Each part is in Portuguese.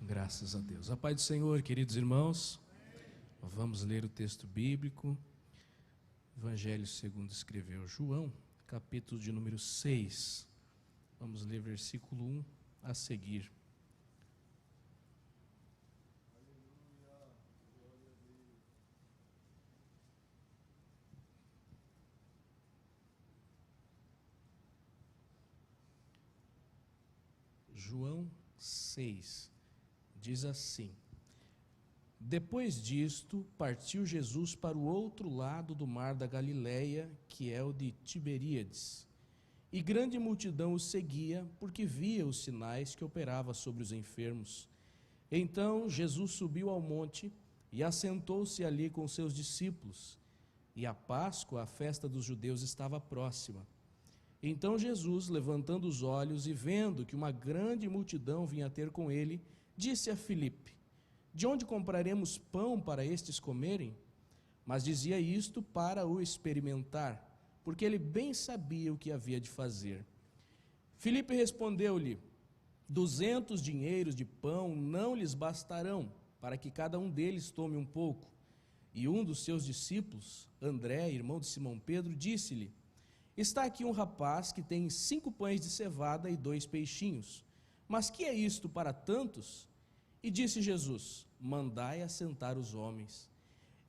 Graças a Deus. A paz do Senhor, queridos irmãos. Vamos ler o texto bíblico. Evangelho segundo escreveu João, capítulo de número 6. Vamos ler versículo 1 a seguir. João 6, diz assim: Depois disto, partiu Jesus para o outro lado do mar da Galileia, que é o de Tiberíades. E grande multidão o seguia, porque via os sinais que operava sobre os enfermos. Então Jesus subiu ao monte e assentou-se ali com seus discípulos. E a Páscoa, a festa dos judeus, estava próxima. Então Jesus, levantando os olhos e vendo que uma grande multidão vinha ter com ele, disse a Filipe: De onde compraremos pão para estes comerem? Mas dizia isto para o experimentar, porque ele bem sabia o que havia de fazer. Filipe respondeu-lhe: 200 dinheiros de pão não lhes bastarão, para que cada um deles tome um pouco. E um dos seus discípulos, André, irmão de Simão Pedro, disse-lhe: Está aqui um rapaz que tem 5 pães de cevada e 2 peixinhos. Mas que é isto para tantos? E disse Jesus: Mandai assentar os homens.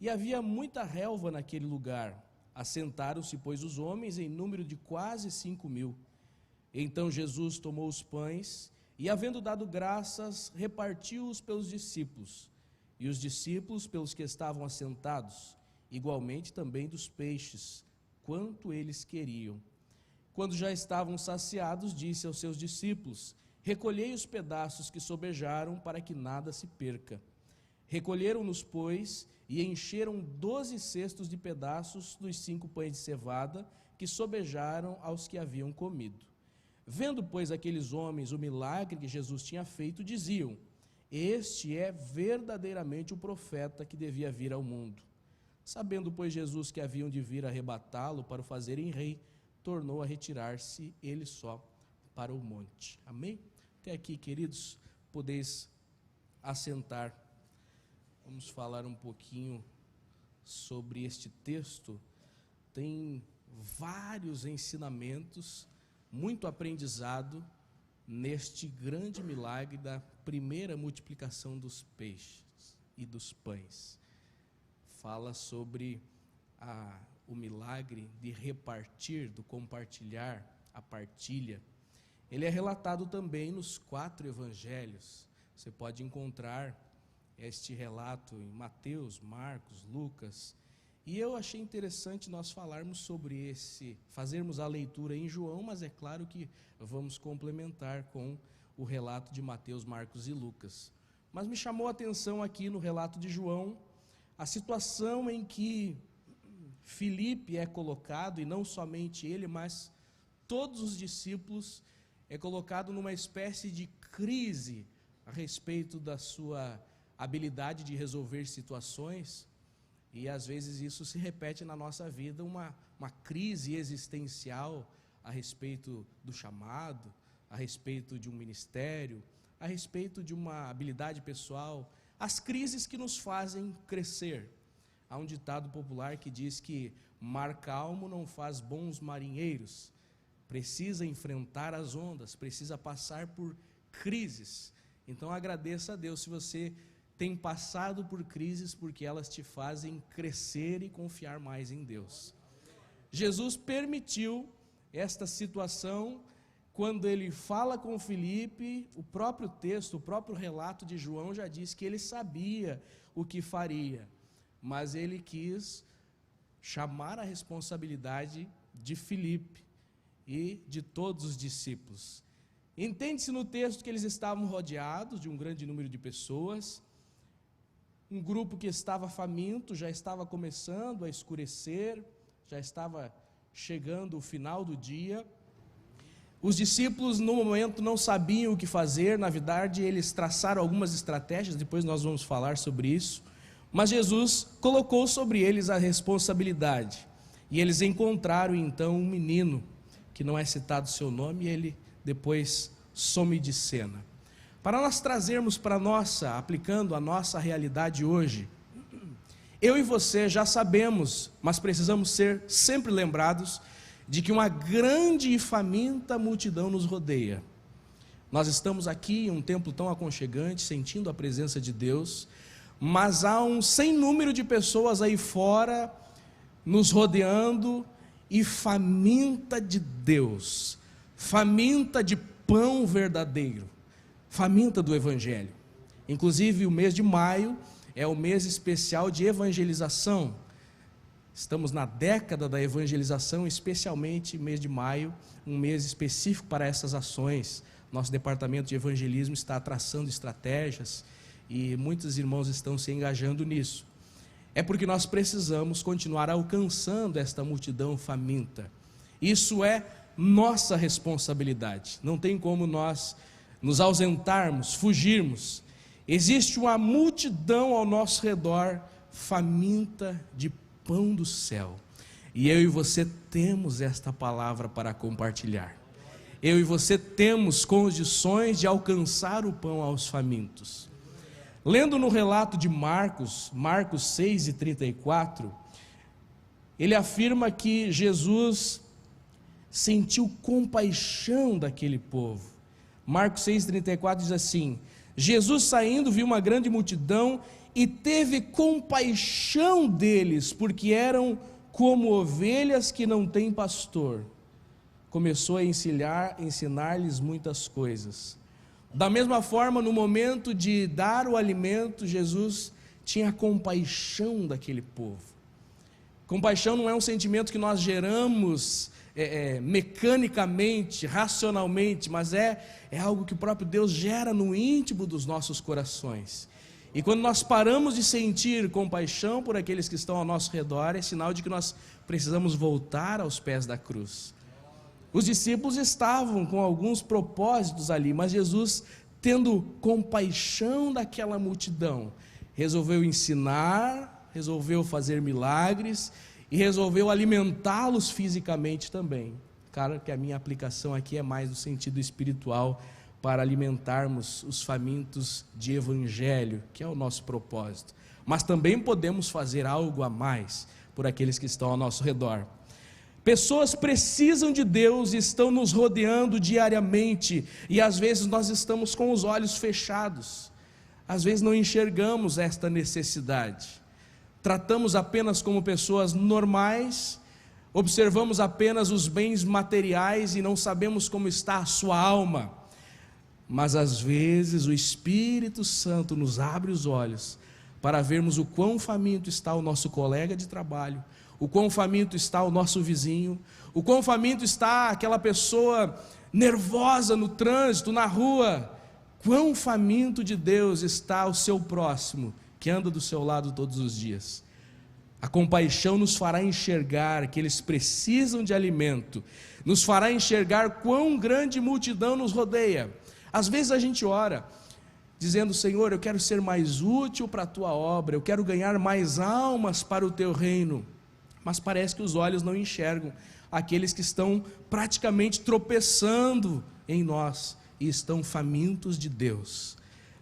E havia muita relva naquele lugar. Assentaram-se, pois, os homens em número de quase 5.000. Então Jesus tomou os pães e, havendo dado graças, repartiu-os pelos discípulos. E os discípulos pelos que estavam assentados, igualmente também dos peixes, quanto eles queriam. Quando já estavam saciados, disse aos seus discípulos: Recolhei os pedaços que sobejaram, para que nada se perca. Recolheram-nos, pois, e encheram 12 cestos de pedaços dos 5 pães de cevada, que sobejaram aos que haviam comido. Vendo, pois, aqueles homens o milagre que Jesus tinha feito, diziam: Este é verdadeiramente o profeta que devia vir ao mundo. Sabendo, pois, Jesus que haviam de vir arrebatá-lo para o fazerem rei, tornou a retirar-se ele só para o monte. Amém? Até aqui, queridos, podeis assentar. Vamos falar um pouquinho sobre este texto. Tem vários ensinamentos, muito aprendizado neste grande milagre da primeira multiplicação dos peixes e dos pães. Fala sobre o milagre de repartir, do compartilhar, a partilha. Ele é relatado também nos 4 evangelhos. Você pode encontrar este relato em Mateus, Marcos, Lucas. E eu achei interessante nós falarmos sobre fazermos a leitura em João, mas é claro que vamos complementar com o relato de Mateus, Marcos e Lucas. Mas me chamou a atenção aqui no relato de João a situação em que Filipe é colocado, e não somente ele, mas todos os discípulos, é colocado numa espécie de crise a respeito da sua habilidade de resolver situações, e às vezes isso se repete na nossa vida, uma crise existencial a respeito do chamado, a respeito de um ministério, a respeito de uma habilidade pessoal, as crises que nos fazem crescer. Há um ditado popular que diz que mar calmo não faz bons marinheiros. Precisa enfrentar as ondas, precisa passar por crises. Então agradeça a Deus se você tem passado por crises, porque elas te fazem crescer e confiar mais em Deus. Jesus permitiu esta situação. Quando ele fala com Filipe, o próprio texto, o próprio relato de João já diz que ele sabia o que faria, mas ele quis chamar a responsabilidade de Filipe e de todos os discípulos. Entende-se no texto que eles estavam rodeados de um grande número de pessoas, um grupo que estava faminto, já estava começando a escurecer, já estava chegando o final do dia. Os discípulos no momento não sabiam o que fazer, na verdade eles traçaram algumas estratégias, depois nós vamos falar sobre isso, mas Jesus colocou sobre eles a responsabilidade, e eles encontraram então um menino, que não é citado o seu nome, e ele depois some de cena. para nós trazermos para aplicando a nossa realidade hoje. Eu e você já sabemos, mas precisamos ser sempre lembrados de que uma grande e faminta multidão nos rodeia. Nós estamos aqui em um templo tão aconchegante, sentindo a presença de Deus, mas há um sem número de pessoas aí fora, nos rodeando, e faminta de Deus, faminta de pão verdadeiro, faminta do Evangelho. Inclusive o mês de maio é o mês especial de evangelização. Estamos na década da evangelização, especialmente mês de maio, um mês específico para essas ações. Nosso departamento de evangelismo está traçando estratégias e muitos irmãos estão se engajando nisso. É porque nós precisamos continuar alcançando esta multidão faminta. Isso é nossa responsabilidade. Não tem como nós nos ausentarmos, fugirmos. Existe uma multidão ao nosso redor faminta de pão do céu. E eu e você temos esta palavra para compartilhar. Eu e você temos condições de alcançar o pão aos famintos. Lendo no relato de Marcos 6:34, ele afirma que Jesus sentiu compaixão daquele povo. Marcos 6:34 diz assim: Jesus saindo viu uma grande multidão e teve compaixão deles, porque eram como ovelhas que não têm pastor. Começou a ensinar-lhes muitas coisas. Da mesma forma, no momento de dar o alimento, Jesus tinha compaixão daquele povo. Compaixão não é um sentimento que nós geramos mecanicamente, racionalmente, mas é algo que o próprio Deus gera no íntimo dos nossos corações. E quando nós paramos de sentir compaixão por aqueles que estão ao nosso redor, é sinal de que nós precisamos voltar aos pés da cruz. Os discípulos estavam com alguns propósitos ali, mas Jesus, tendo compaixão daquela multidão, resolveu ensinar, resolveu fazer milagres e resolveu alimentá-los fisicamente também. Claro que a minha aplicação aqui é mais no sentido espiritual, para alimentarmos os famintos de evangelho, que é o nosso propósito. Mas também podemos fazer algo a mais por aqueles que estão ao nosso redor. Pessoas precisam de Deus e estão nos rodeando diariamente, e às vezes nós estamos com os olhos fechados, às vezes não enxergamos esta necessidade, tratamos apenas como pessoas normais, observamos apenas os bens materiais e não sabemos como está a sua alma. Mas às vezes o Espírito Santo nos abre os olhos para vermos o quão faminto está o nosso colega de trabalho, o quão faminto está o nosso vizinho, o quão faminto está aquela pessoa nervosa no trânsito, na rua. Quão faminto de Deus está o seu próximo, que anda do seu lado todos os dias. A compaixão nos fará enxergar que eles precisam de alimento, nos fará enxergar quão grande multidão nos rodeia. Às vezes a gente ora, dizendo: Senhor, eu quero ser mais útil para a Tua obra, eu quero ganhar mais almas para o Teu reino, mas parece que os olhos não enxergam aqueles que estão praticamente tropeçando em nós e estão famintos de Deus.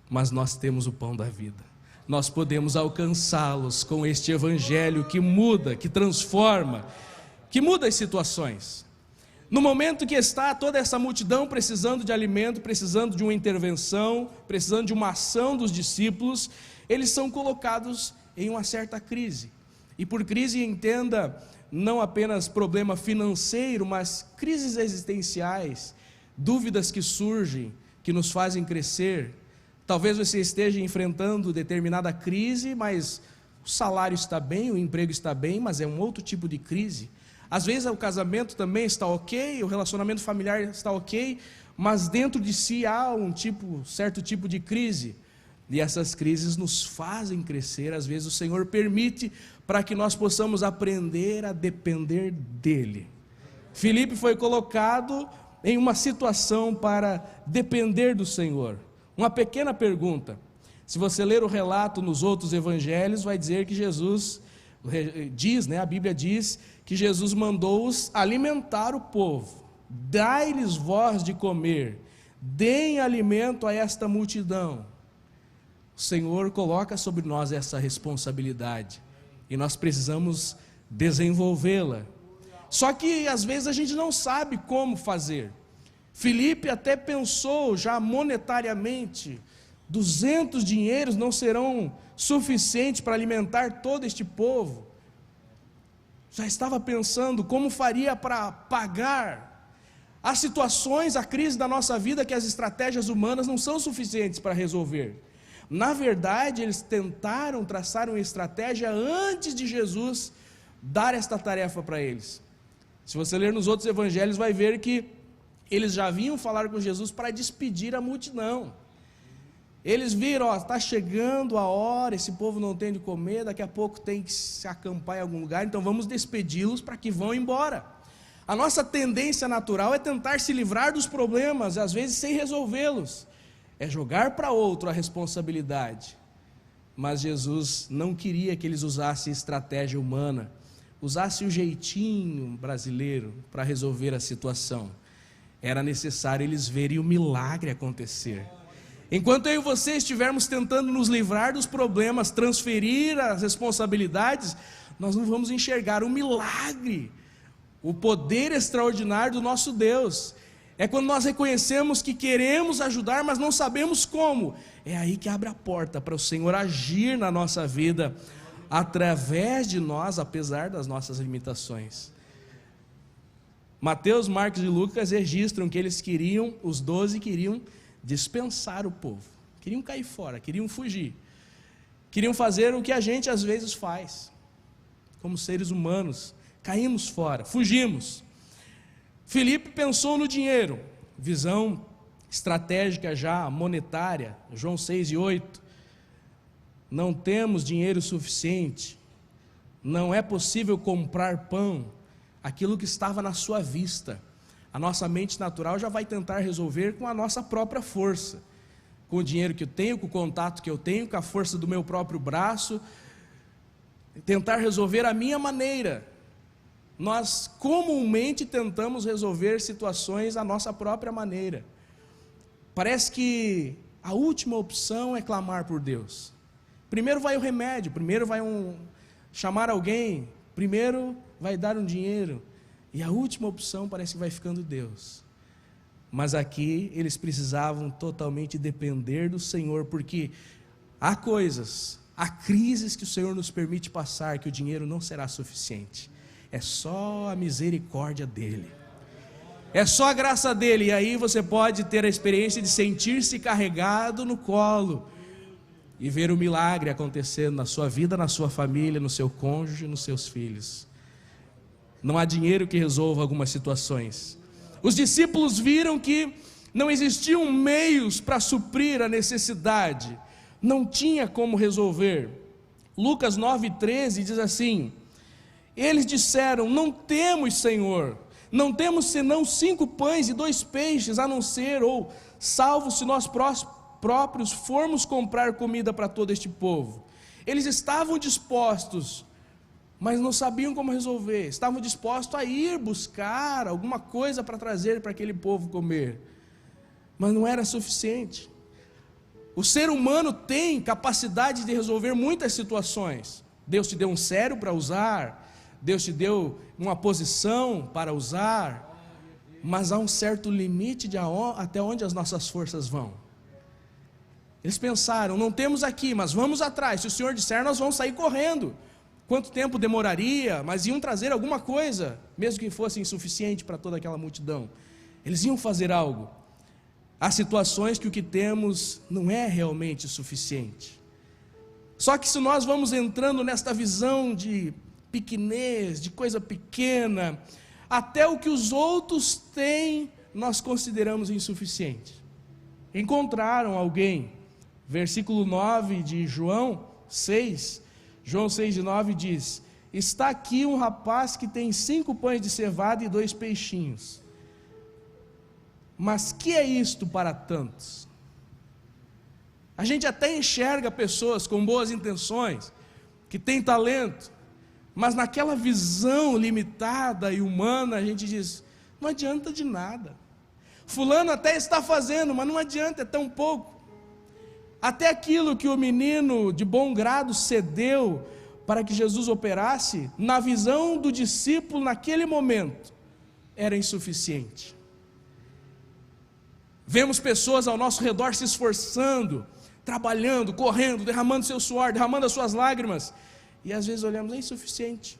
Mas nós temos o pão da vida, nós podemos alcançá-los com este evangelho que muda, que transforma, que muda as situações. No momento que está toda essa multidão precisando de alimento, precisando de uma intervenção, precisando de uma ação dos discípulos, eles são colocados em uma certa crise. E por crise entenda não apenas problema financeiro, mas crises existenciais, dúvidas que surgem, que nos fazem crescer. Talvez você esteja enfrentando determinada crise, mas o salário está bem, o emprego está bem, mas é um outro tipo de crise. Às vezes o casamento também está ok, o relacionamento familiar está ok, mas dentro de si há certo tipo de crise, e essas crises nos fazem crescer. Às vezes o Senhor permite para que nós possamos aprender a depender dEle. Filipe foi colocado em uma situação para depender do Senhor. Uma pequena pergunta: se você ler o relato nos outros evangelhos, vai dizer que a Bíblia diz que Jesus mandou-os alimentar o povo. Dai-lhes vós de comer. deem alimento a esta multidão. O Senhor coloca sobre nós essa responsabilidade e nós precisamos desenvolvê-la. Só que às vezes a gente não sabe como fazer. Filipe até pensou já monetariamente, 200 dinheiros não serão suficientes para alimentar todo este povo. Já estava pensando como faria para pagar. Há situações, a crise da nossa vida que as estratégias humanas não são suficientes para resolver. Na verdade, eles tentaram traçar uma estratégia antes de Jesus dar esta tarefa para eles. Se você ler nos outros evangelhos, vai ver que eles já vinham falar com Jesus para despedir a multidão. Eles viram, está chegando a hora, esse povo não tem de comer, daqui a pouco tem que se acampar em algum lugar, então vamos despedi-los para que vão embora. A nossa tendência natural é tentar se livrar dos problemas, às vezes sem resolvê-los. É jogar para outro a responsabilidade. Mas Jesus não queria que eles usassem estratégia humana, usassem o jeitinho brasileiro para resolver a situação. Era necessário eles verem o milagre acontecer. Enquanto eu e você estivermos tentando nos livrar dos problemas, transferir as responsabilidades, nós não vamos enxergar o milagre, o poder extraordinário do nosso Deus. É quando nós reconhecemos que queremos ajudar, mas não sabemos como. É aí que abre a porta para o Senhor agir na nossa vida, através de nós, apesar das nossas limitações. Mateus, Marcos e Lucas registram que os 12 queriam dispensar o povo, queriam cair fora, queriam fugir, queriam fazer o que a gente às vezes faz, como seres humanos, caímos fora, fugimos. Filipe pensou no dinheiro, visão estratégica já, monetária, João 6:8, não temos dinheiro suficiente, não é possível comprar pão, aquilo que estava na sua vista. A nossa mente natural já vai tentar resolver com a nossa própria força, com o dinheiro que eu tenho, com o contato que eu tenho, com a força do meu próprio braço, tentar resolver a minha maneira. Nós comumente tentamos resolver situações à nossa própria maneira. Parece que a última opção é clamar por Deus. Primeiro vai o remédio, primeiro vai chamar alguém, primeiro vai dar um dinheiro. E a última opção parece que vai ficando Deus. Mas aqui eles precisavam totalmente depender do Senhor, porque há coisas, há crises que o Senhor nos permite passar, que o dinheiro não será suficiente. É só a misericórdia dEle. É só a graça dEle. E aí você pode ter a experiência de sentir-se carregado no colo e ver o milagre acontecendo na sua vida, na sua família, no seu cônjuge, nos seus filhos. Não há dinheiro que resolva algumas situações. Os discípulos viram que não existiam meios para suprir a necessidade, não tinha como resolver. Lucas 9:13 diz assim: eles disseram, não temos, Senhor, não temos senão 5 pães e 2 peixes, a não ser, ou salvo se nós próprios formos comprar comida para todo este povo. Eles estavam dispostos, mas não sabiam como resolver, estavam dispostos a ir buscar alguma coisa para trazer para aquele povo comer, mas não era suficiente. O ser humano tem capacidade de resolver muitas situações. Deus te deu um cérebro para usar, Deus te deu uma posição para usar, mas há um certo limite até onde as nossas forças vão. Eles pensaram, não temos aqui, mas vamos atrás, se o Senhor disser, nós vamos sair correndo. Quanto tempo demoraria, mas iam trazer alguma coisa, mesmo que fosse insuficiente para toda aquela multidão. Eles iam fazer algo. Há situações que o que temos não é realmente suficiente. Só que se nós vamos entrando nesta visão de pequenez, de coisa pequena, até o que os outros têm, nós consideramos insuficiente. Encontraram alguém, versículo 9 de João 6, João 6:9 diz: está aqui um rapaz que tem 5 pães de cevada e 2 peixinhos. Mas que é isto para tantos? A gente até enxerga pessoas com boas intenções, que têm talento, mas naquela visão limitada e humana, a gente diz, não adianta de nada. Fulano até está fazendo, mas não adianta, é tão pouco. Até aquilo que o menino de bom grado cedeu para que Jesus operasse, na visão do discípulo naquele momento, era insuficiente. Vemos pessoas ao nosso redor se esforçando, trabalhando, correndo, derramando seu suor, derramando as suas lágrimas, e às vezes olhamos, é insuficiente,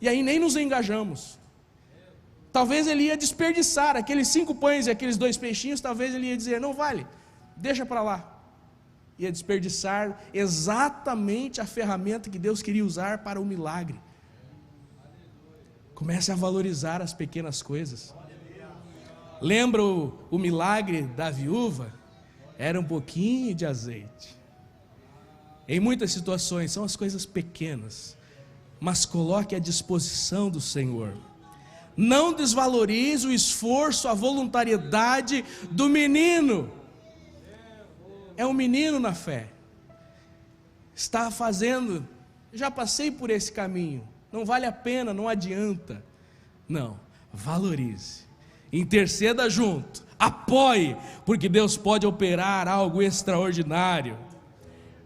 e aí nem nos engajamos. Talvez ele ia desperdiçar aqueles 5 pães e aqueles 2 peixinhos, talvez ele ia dizer, não vale, deixa para lá. Ia desperdiçar exatamente a ferramenta que Deus queria usar para o milagre. Comece a valorizar as pequenas coisas. Lembra o milagre da viúva? Era um pouquinho de azeite. Em muitas situações são as coisas pequenas, mas coloque à disposição do Senhor. Não desvalorize o esforço, a voluntariedade do menino. É um menino na fé. Está fazendo, já passei por esse caminho, não vale a pena, não adianta. Não, valorize, interceda junto, apoie, porque Deus pode operar algo extraordinário.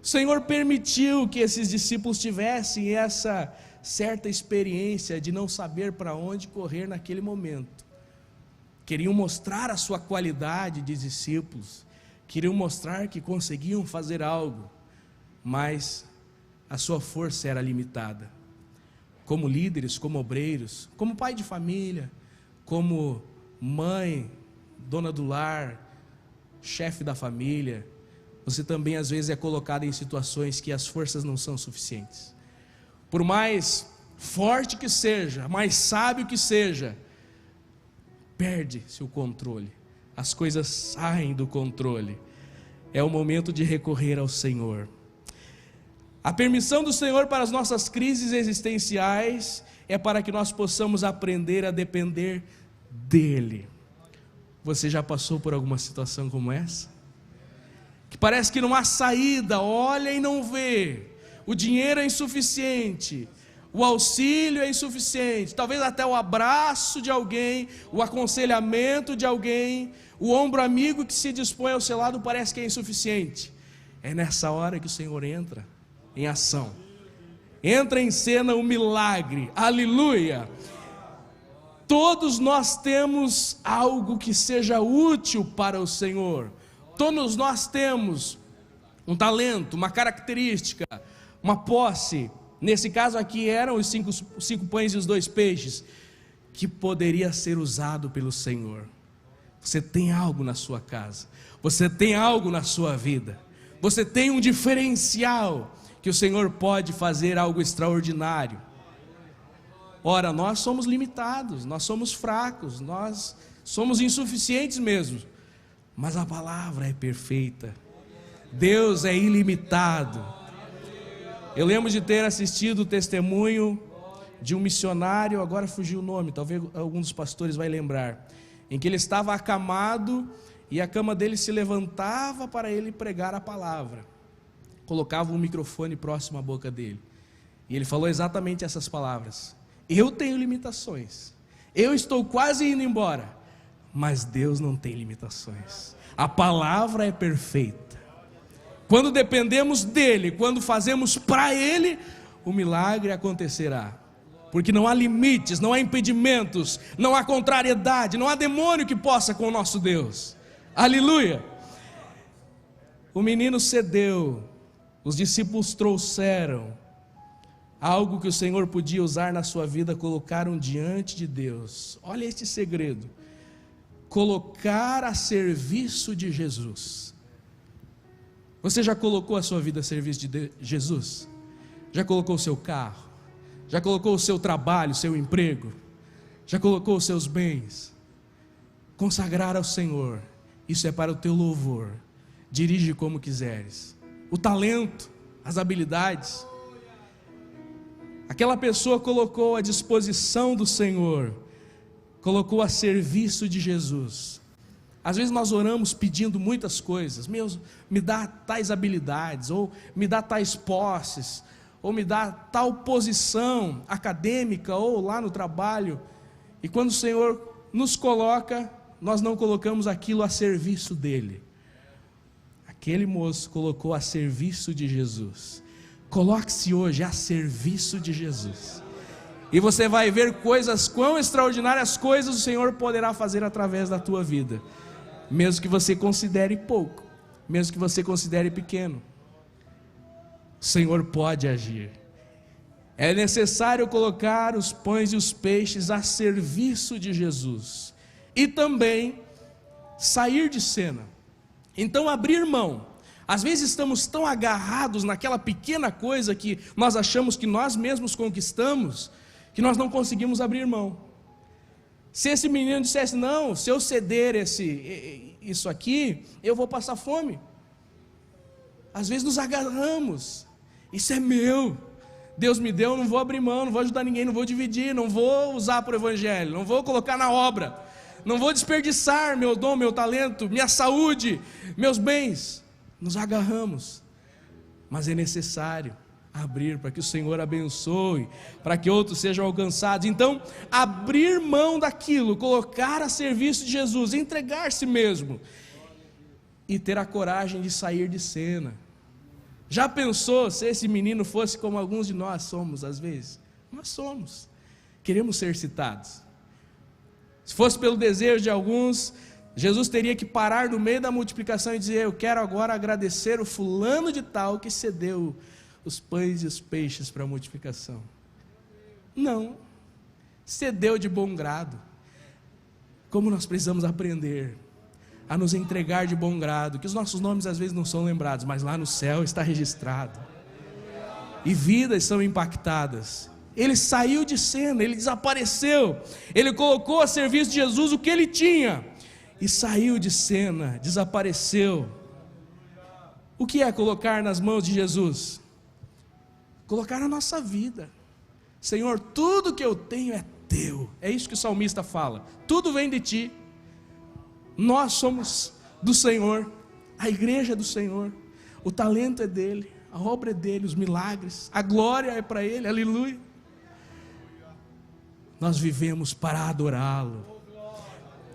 O Senhor permitiu que esses discípulos tivessem essa certa experiência de não saber para onde correr naquele momento. Queriam mostrar a sua qualidade de discípulos, queriam mostrar que conseguiam fazer algo, mas a sua força era limitada. Como líderes, como obreiros, como pai de família, como mãe, dona do lar, chefe da família, você também às vezes é colocado em situações que as forças não são suficientes. Por mais forte que seja, mais sábio que seja, perde-se o controle. As coisas saem do controle. É o momento de recorrer ao Senhor. A permissão do Senhor para as nossas crises existenciais é para que nós possamos aprender a depender dEle. Você já passou por alguma situação como essa? Que parece que não há saída, olha e não vê. O dinheiro é insuficiente, o auxílio é insuficiente, talvez até o abraço de alguém, o aconselhamento de alguém, o ombro amigo que se dispõe ao seu lado parece que é insuficiente. É nessa hora que o Senhor entra em ação, entra em cena o milagre, aleluia. Todos nós temos algo que seja útil para o Senhor, todos nós temos um talento, uma característica, uma posse. Nesse caso aqui eram os 5 pães e os 2 peixes, que poderia ser usado pelo Senhor. Você tem algo na sua casa, você tem algo na sua vida, você tem um diferencial, que o Senhor pode fazer algo extraordinário. Ora, nós somos limitados, nós somos fracos, nós somos insuficientes mesmo, mas a palavra é perfeita, Deus é ilimitado. Eu lembro de ter assistido o testemunho de um missionário, agora fugiu o nome, talvez algum dos pastores vai lembrar, em que ele estava acamado e a cama dele se levantava para ele pregar a palavra, colocava um microfone próximo à boca dele, e ele falou exatamente essas palavras: eu tenho limitações, eu estou quase indo embora, mas Deus não tem limitações, a palavra é perfeita. Quando dependemos dEle, quando fazemos para Ele, o milagre acontecerá, porque não há limites, não há impedimentos, não há contrariedade, não há demônio que possa com o nosso Deus, aleluia. O menino cedeu, os discípulos trouxeram algo que o Senhor podia usar na sua vida, colocaram diante de Deus. Olha este segredo: colocar a serviço de Jesus. Você já colocou a sua vida a serviço de Jesus? Já colocou o seu carro? Já colocou o seu trabalho, o seu emprego? Já colocou os seus bens? Consagrar ao Senhor, isso é para o teu louvor. Dirige como quiseres. O talento, as habilidades. Aquela pessoa colocou à disposição do Senhor, colocou a serviço de Jesus. Às vezes nós oramos pedindo muitas coisas: me dá tais habilidades, ou me dá tais posses, ou me dá tal posição acadêmica, ou lá no trabalho. E quando o Senhor nos coloca, nós não colocamos aquilo a serviço dele. Aquele moço colocou a serviço de Jesus. Coloque-se hoje a serviço de Jesus. E você vai ver coisas, quão extraordinárias coisas o Senhor poderá fazer através da tua vida. Mesmo que você considere pouco, mesmo que você considere pequeno, o Senhor pode agir. É necessário colocar os pães e os peixes a serviço de Jesus. E também sair de cena. Então abrir mão. Às vezes estamos tão agarrados naquela pequena coisa que nós achamos que nós mesmos conquistamos, que nós não conseguimos abrir mão. Se esse menino dissesse, não, se eu ceder isso aqui, eu vou passar fome. Às vezes nos agarramos, isso é meu, Deus me deu, não vou abrir mão, não vou ajudar ninguém, não vou dividir, não vou usar para o evangelho, não vou colocar na obra, não vou desperdiçar meu dom, meu talento, minha saúde, meus bens. Nos agarramos, mas é necessário abrir para que o Senhor abençoe, para que outros sejam alcançados. Então, abrir mão daquilo, colocar a serviço de Jesus, entregar-se mesmo e ter a coragem de sair de cena. Já pensou se esse menino fosse como alguns de nós somos às vezes? Nós somos, queremos ser citados. Se fosse pelo desejo de alguns, Jesus teria que parar no meio da multiplicação e dizer, eu quero agora agradecer o fulano de tal que cedeu os pães e os peixes para a multiplicação. Não, cedeu de bom grado. Como nós precisamos aprender a nos entregar de bom grado, que os nossos nomes às vezes não são lembrados, mas lá no céu está registrado, e vidas são impactadas. Ele saiu de cena, ele desapareceu, ele colocou a serviço de Jesus o que ele tinha, e saiu de cena, desapareceu. O que é colocar nas mãos de Jesus? Colocar a nossa vida. Senhor, tudo que eu tenho é teu. É isso que o salmista fala, tudo vem de ti. Nós somos do Senhor, a igreja é do Senhor, o talento é dele, a obra é dele, os milagres, a glória é para ele, aleluia. Nós vivemos para adorá-lo.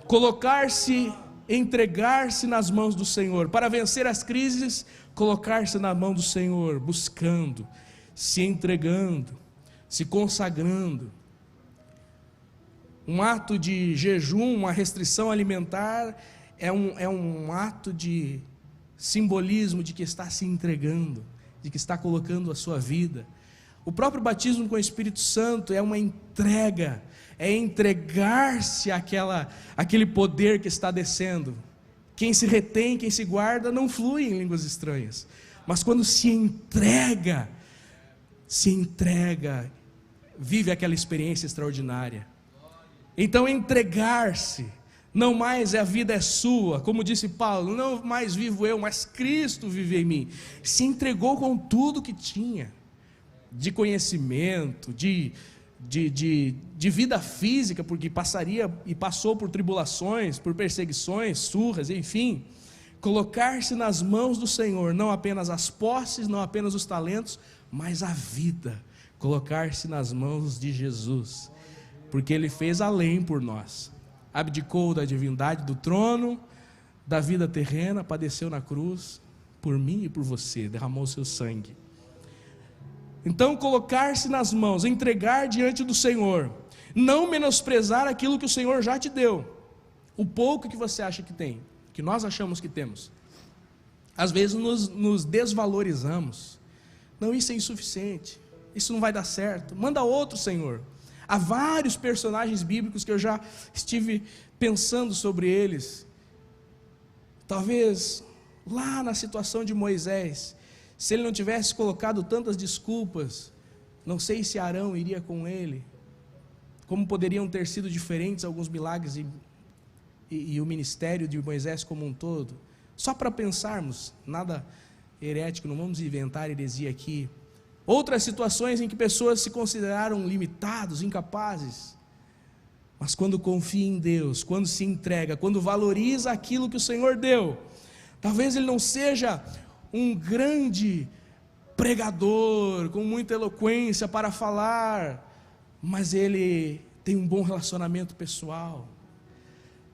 Colocar-se, entregar-se nas mãos do Senhor, para vencer as crises, colocar-se na mão do Senhor, buscando, se entregando, se consagrando. Um ato de jejum, uma restrição alimentar, é um ato de simbolismo de que está se entregando, de que está colocando a sua vida. O próprio batismo com o Espírito Santo é uma entrega, é entregar-se àquele poder que está descendo. Quem se retém, quem se guarda, não flui em línguas estranhas. Mas quando se entrega, vive aquela experiência extraordinária. Então entregar-se, não mais a vida é sua, como disse Paulo, não mais vivo eu, mas Cristo vive em mim. Se entregou com tudo que tinha, de conhecimento, de vida física, porque passaria e passou por tribulações, por perseguições, surras, enfim. Colocar-se nas mãos do Senhor, não apenas as posses, não apenas os talentos, mas a vida. Colocar-se nas mãos de Jesus, porque Ele fez além por nós, abdicou da divindade do trono, da vida terrena, padeceu na cruz, por mim e por você, derramou seu sangue. Então colocar-se nas mãos, entregar diante do Senhor, não menosprezar aquilo que o Senhor já te deu, o pouco que você acha que tem, que nós achamos que temos. Às vezes nos desvalorizamos, não, isso é insuficiente, isso não vai dar certo, manda outro, Senhor. Há vários personagens bíblicos que eu já estive pensando sobre eles. Talvez lá na situação de Moisés, se ele não tivesse colocado tantas desculpas, não sei se Arão iria com ele, como poderiam ter sido diferentes alguns milagres e o ministério de Moisés como um todo. Só para pensarmos, nada herético, não vamos inventar heresia aqui. Outras situações em que pessoas se consideraram limitados, incapazes, mas quando confia em Deus, quando se entrega, quando valoriza aquilo que o Senhor deu, talvez ele não seja um grande pregador, com muita eloquência para falar, mas ele tem um bom relacionamento pessoal,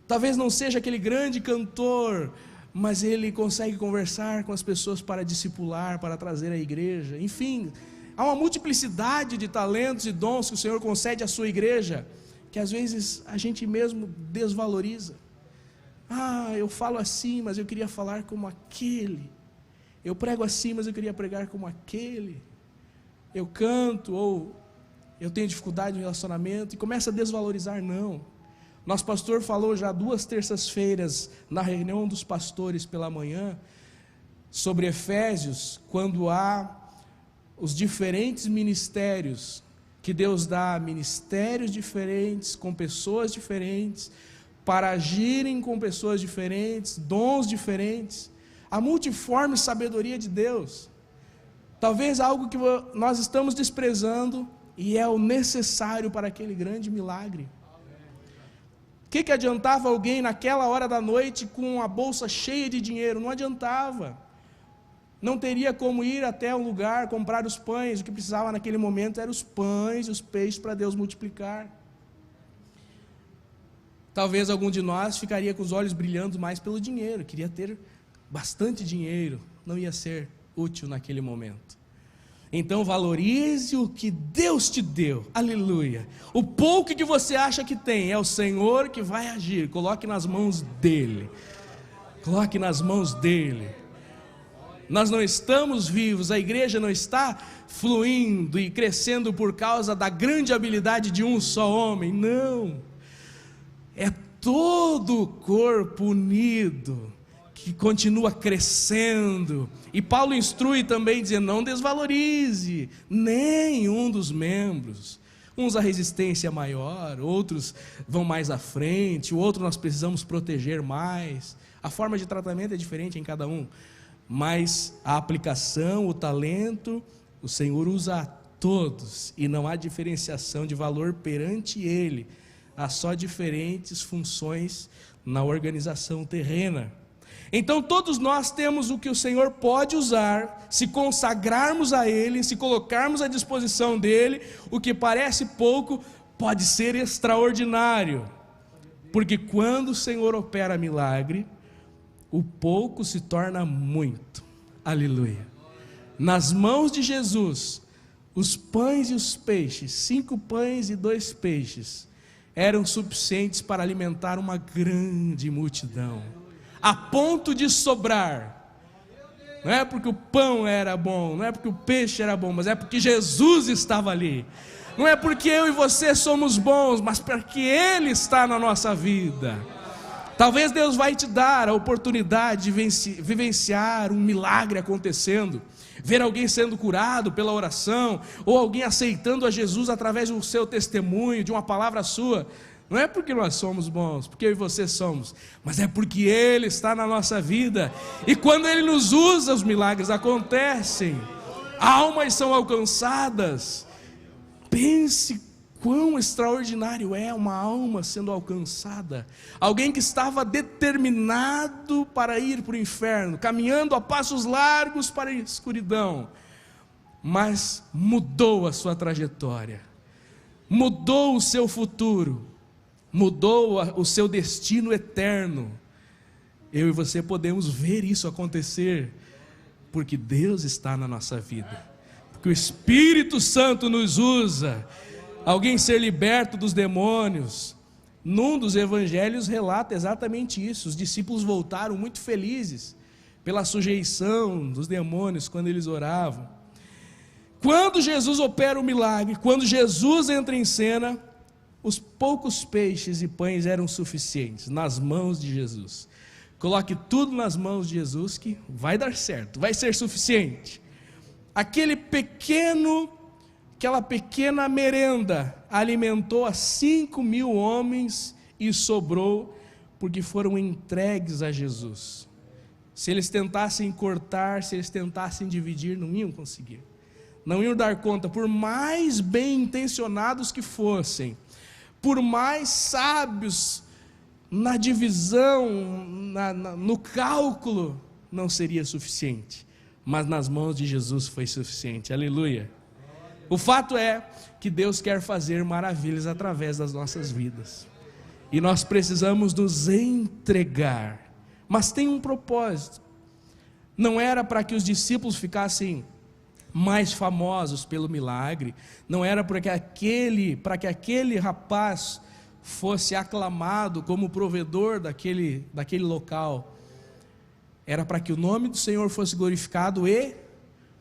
Talvez não seja aquele grande cantor, mas ele consegue conversar com as pessoas para discipular, para trazer à igreja. Enfim, há uma multiplicidade de talentos e dons que o Senhor concede à sua igreja, que às vezes a gente mesmo desvaloriza. Eu falo assim, mas eu queria falar como aquele. Eu prego assim, mas eu queria pregar como aquele. Eu canto, ou eu tenho dificuldade no relacionamento, e começa a desvalorizar. Não. Nosso pastor falou já 2 terças-feiras, na reunião dos pastores pela manhã, sobre Efésios, quando há os diferentes ministérios, que Deus dá ministérios diferentes, com pessoas diferentes, para agirem com pessoas diferentes, dons diferentes, a multiforme sabedoria de Deus. Talvez algo que nós estamos desprezando, e é o necessário para aquele grande milagre. O que adiantava alguém naquela hora da noite com a bolsa cheia de dinheiro? Não adiantava. Não teria como ir até um lugar, comprar os pães. O que precisava naquele momento eram os pães e os peixes para Deus multiplicar. Talvez algum de nós ficaria com os olhos brilhando mais pelo dinheiro, queria ter bastante dinheiro, não ia ser útil naquele momento. Então valorize o que Deus te deu, aleluia. O pouco que você acha que tem, é o Senhor que vai agir. Coloque nas mãos dEle, coloque nas mãos dEle. Nós não estamos vivos, a igreja não está fluindo e crescendo por causa da grande habilidade de um só homem, não. É todo o corpo unido que continua crescendo. E Paulo instrui também, dizendo: não desvalorize nenhum dos membros. Uns a resistência é maior, outros vão mais à frente, o outro nós precisamos proteger mais. A forma de tratamento é diferente em cada um, mas a aplicação, o talento, o Senhor usa a todos, e não há diferenciação de valor perante Ele. Há só diferentes funções na organização terrena. Então todos nós temos o que o Senhor pode usar, se consagrarmos a Ele, se colocarmos à disposição dEle. O que parece pouco pode ser extraordinário, porque quando o Senhor opera milagre, o pouco se torna muito, aleluia. Nas mãos de Jesus, os pães e os peixes, 5 pães e 2 peixes, eram suficientes para alimentar uma grande multidão, a ponto de sobrar. Não é porque o pão era bom, não é porque o peixe era bom, mas é porque Jesus estava ali. Não é porque eu e você somos bons, mas porque Ele está na nossa vida. Talvez Deus vai te dar a oportunidade de vivenciar um milagre acontecendo, ver alguém sendo curado pela oração, ou alguém aceitando a Jesus através do seu testemunho, de uma palavra sua. Não é porque nós somos bons, porque eu e você somos, mas é porque Ele está na nossa vida, e quando Ele nos usa, os milagres acontecem, almas são alcançadas. Pense quão extraordinário é uma alma sendo alcançada. Alguém que estava determinado para ir para o inferno, caminhando a passos largos para a escuridão, mas mudou a sua trajetória, mudou o seu futuro, mudou o seu destino eterno. Eu e você podemos ver isso acontecer, porque Deus está na nossa vida, porque o Espírito Santo nos usa. Alguém ser liberto dos demônios. Num dos evangelhos relata exatamente isso. Os discípulos voltaram muito felizes pela sujeição dos demônios quando eles oravam. Quando Jesus opera o milagre, quando Jesus entra em cena, os poucos peixes e pães eram suficientes nas mãos de Jesus. Coloque tudo nas mãos de Jesus que vai dar certo, vai ser suficiente. Aquela pequena merenda alimentou a 5.000 homens e sobrou, porque foram entregues a Jesus. Se eles tentassem cortar, se eles tentassem dividir, não iam conseguir, não iam dar conta, por mais bem intencionados que fossem, por mais sábios na divisão, no cálculo, não seria suficiente, mas nas mãos de Jesus foi suficiente, aleluia. O fato é que Deus quer fazer maravilhas através das nossas vidas. e nós precisamos nos entregar. Mas tem um propósito. Não era para que os discípulos ficassem mais famosos pelo milagre, não era para que aquele rapaz fosse aclamado como provedor daquele local. Era para que o nome do Senhor fosse glorificado e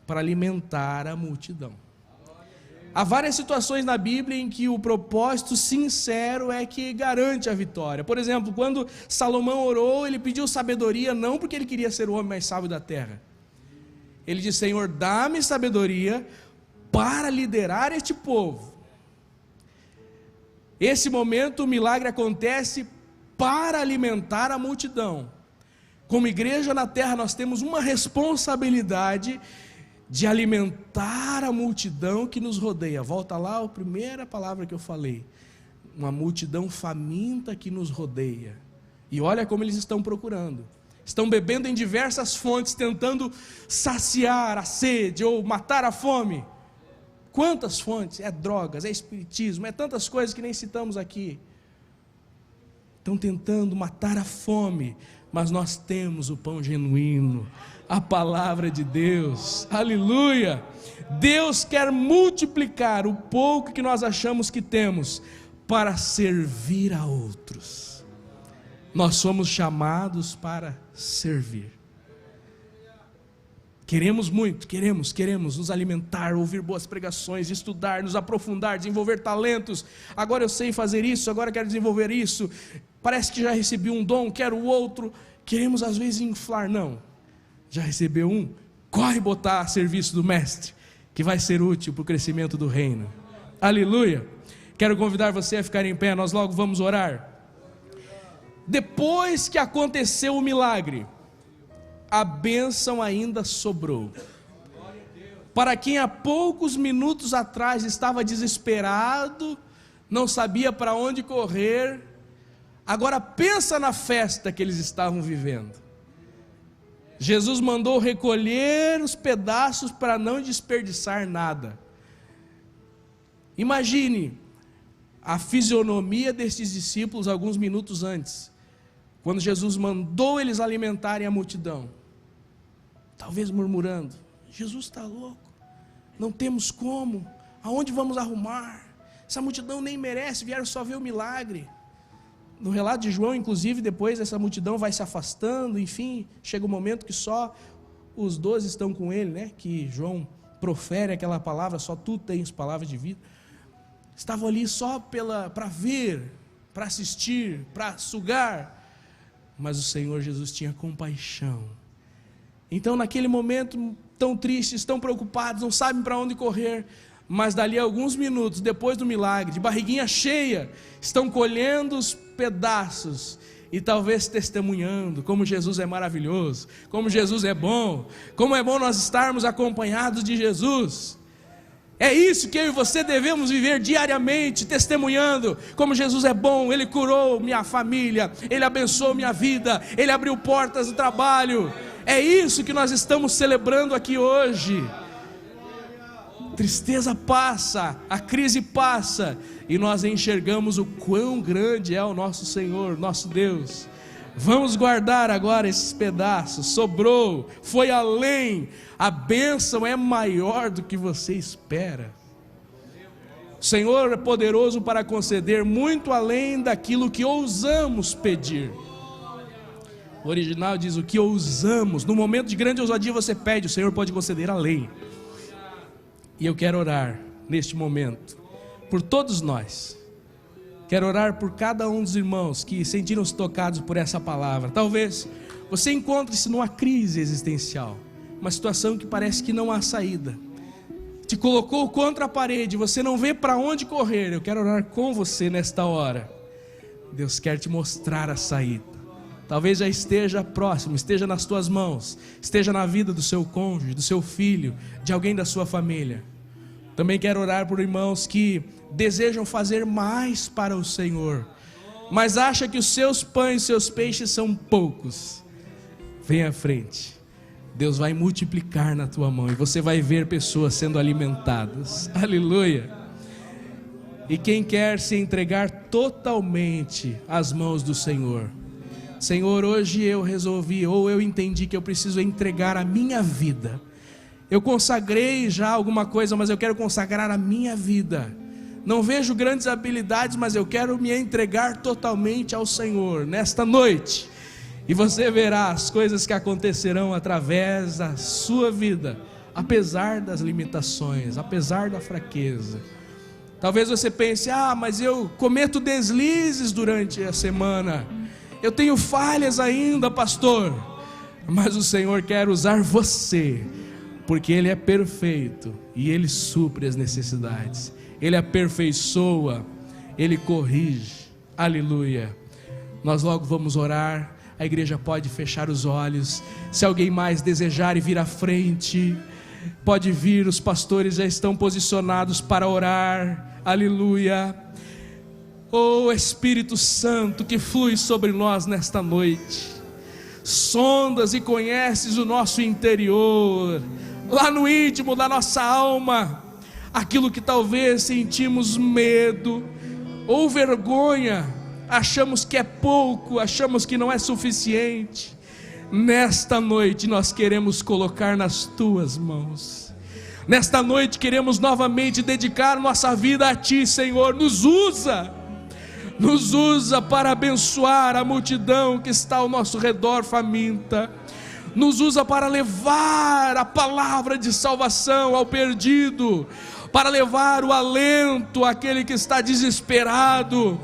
para alimentar a multidão. Há várias situações na Bíblia em que o propósito sincero é que garante a vitória. Por exemplo, quando Salomão orou, ele pediu sabedoria não porque ele queria ser o homem mais sábio da terra. Ele disse: Senhor, dá-me sabedoria para liderar este povo. Esse momento o milagre acontece para alimentar a multidão. Como igreja na terra, nós temos uma responsabilidade de alimentar a multidão que nos rodeia. Volta lá a primeira palavra que eu falei. Uma multidão faminta que nos rodeia. E olha como eles estão procurando. Estão bebendo em diversas fontes, tentando saciar a sede ou matar a fome. Quantas fontes? É drogas, é espiritismo, é tantas coisas que nem citamos aqui. Estão tentando matar a fome, mas nós temos o pão genuíno, a palavra de Deus. Aleluia! Deus quer multiplicar o pouco que nós achamos que temos para servir a outros. Nós somos chamados para servir. Queremos muito, queremos nos alimentar, ouvir boas pregações, estudar, nos aprofundar, desenvolver talentos. Agora eu sei fazer isso, agora quero desenvolver isso. Parece que já recebi um dom, quero o outro. Queremos às vezes inflar, não. Já recebeu um, corre botar a serviço do mestre, que vai ser útil para o crescimento do reino. Aleluia! Quero convidar você a ficar em pé, nós logo vamos orar. Depois que aconteceu o milagre, a bênção ainda sobrou. Para quem há poucos minutos atrás estava desesperado, não sabia para onde correr, agora pensa na festa que eles estavam vivendo. Jesus mandou recolher os pedaços para não desperdiçar nada. Imagine a fisionomia destes discípulos alguns minutos antes, quando Jesus mandou eles alimentarem a multidão. Talvez murmurando: Jesus está louco, não temos como, aonde vamos arrumar? Essa multidão nem merece, vieram só ver o milagre. No relato de João, inclusive, depois essa multidão vai se afastando, enfim, chega um momento que só os 12 estão com ele, né? Que João profere aquela palavra: só tu tens palavra de vida. Estavam ali só para ver, para assistir, para sugar, mas o Senhor Jesus tinha compaixão. Então naquele momento tão tristes, tão preocupados, não sabem para onde correr, mas dali a alguns minutos depois do milagre, de barriguinha cheia, estão colhendo os pedaços e talvez testemunhando como Jesus é maravilhoso, como Jesus é bom, como é bom nós estarmos acompanhados de Jesus. É isso que eu e você devemos viver diariamente, testemunhando como Jesus é bom. Ele curou minha família, Ele abençoou minha vida, Ele abriu portas do trabalho. É isso que nós estamos celebrando aqui hoje. Tristeza passa, a crise passa, e nós enxergamos o quão grande é o nosso Senhor, nosso Deus. Vamos guardar agora esses pedaços. Sobrou, foi além. A bênção é maior do que você espera. O Senhor é poderoso para conceder muito além daquilo que ousamos pedir. O original diz: o que ousamos. No momento de grande ousadia você pede, o Senhor pode conceder além. E eu quero orar neste momento por todos nós. Quero orar por cada um dos irmãos que sentiram-se tocados por essa palavra. Talvez você encontre-se numa crise existencial, uma situação que parece que não há saída, te colocou contra a parede, você não vê para onde correr. Eu quero orar com você nesta hora. Deus quer te mostrar a saída. Talvez já esteja próximo, esteja nas tuas mãos, esteja na vida do seu cônjuge, do seu filho, de alguém da sua família. Também quero orar por irmãos que desejam fazer mais para o Senhor, mas acham que os seus pães, seus peixes são poucos. Vem à frente, Deus vai multiplicar na tua mão e você vai ver pessoas sendo alimentadas. Aleluia! e quem quer se entregar totalmente às mãos do Senhor. Senhor, hoje eu resolvi, ou eu entendi que eu preciso entregar a minha vida. Eu consagrei já alguma coisa, mas eu quero consagrar a minha vida. Não vejo grandes habilidades, mas eu quero me entregar totalmente ao Senhor nesta noite. E você verá as coisas que acontecerão através da sua vida, apesar das limitações, apesar da fraqueza. Talvez você pense, mas eu cometo deslizes durante a semana, eu tenho falhas ainda, pastor. Mas o Senhor quer usar você, porque Ele é perfeito e Ele supre as necessidades. Ele aperfeiçoa, Ele corrige. Aleluia. Nós logo vamos orar. A igreja pode fechar os olhos. Se alguém mais desejar e vir à frente, pode vir. Os pastores já estão posicionados para orar. Aleluia. Oh Espírito Santo, que flui sobre nós nesta noite. Sondas e conheces o nosso interior, lá no íntimo da nossa alma, aquilo que talvez sentimos medo ou vergonha, achamos que é pouco, achamos que não é suficiente. Nesta noite nós queremos colocar nas tuas mãos. Nesta noite queremos novamente dedicar nossa vida a ti, Senhor. Nos usa para abençoar a multidão que está ao nosso redor faminta. Nos usa para levar a palavra de salvação ao perdido, para levar o alento àquele que está desesperado,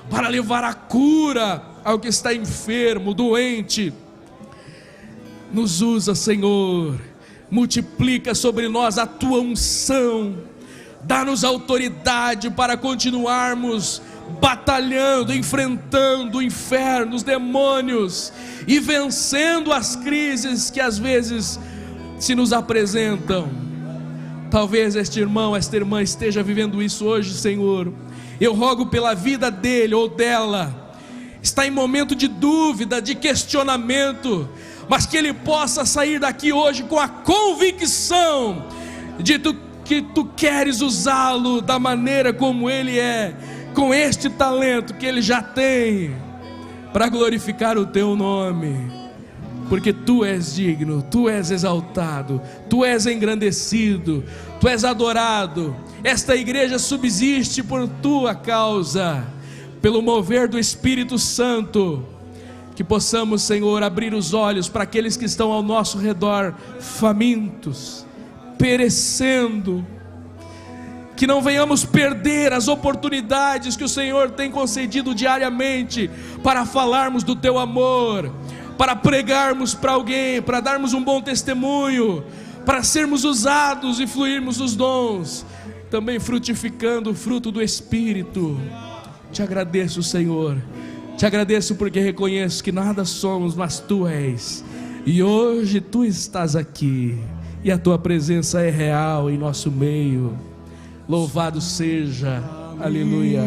para levar a cura ao que está enfermo, doente. Nos usa, Senhor, multiplica sobre nós a tua unção, dá-nos autoridade para continuarmos batalhando, enfrentando o inferno, os demônios e vencendo as crises que às vezes se nos apresentam. Talvez este irmão, esta irmã esteja vivendo isso hoje, Senhor. Eu rogo pela vida dele ou dela, está em momento de dúvida, de questionamento, mas que ele possa sair daqui hoje com a convicção de que tu queres usá-lo da maneira como ele é, com este talento que ele já tem, para glorificar o teu nome, porque tu és digno, tu és exaltado, tu és engrandecido, tu és adorado. Esta igreja subsiste por tua causa, pelo mover do Espírito Santo. Que possamos, Senhor, abrir os olhos para aqueles que estão ao nosso redor famintos, perecendo. Que não venhamos perder as oportunidades que o Senhor tem concedido diariamente para falarmos do teu amor, para pregarmos para alguém, para darmos um bom testemunho, para sermos usados e fluirmos os dons, também frutificando o fruto do Espírito. Te agradeço, Senhor, te agradeço porque reconheço que nada somos, mas tu és, e hoje tu estás aqui, e a tua presença é real em nosso meio. Louvado seja, aleluia.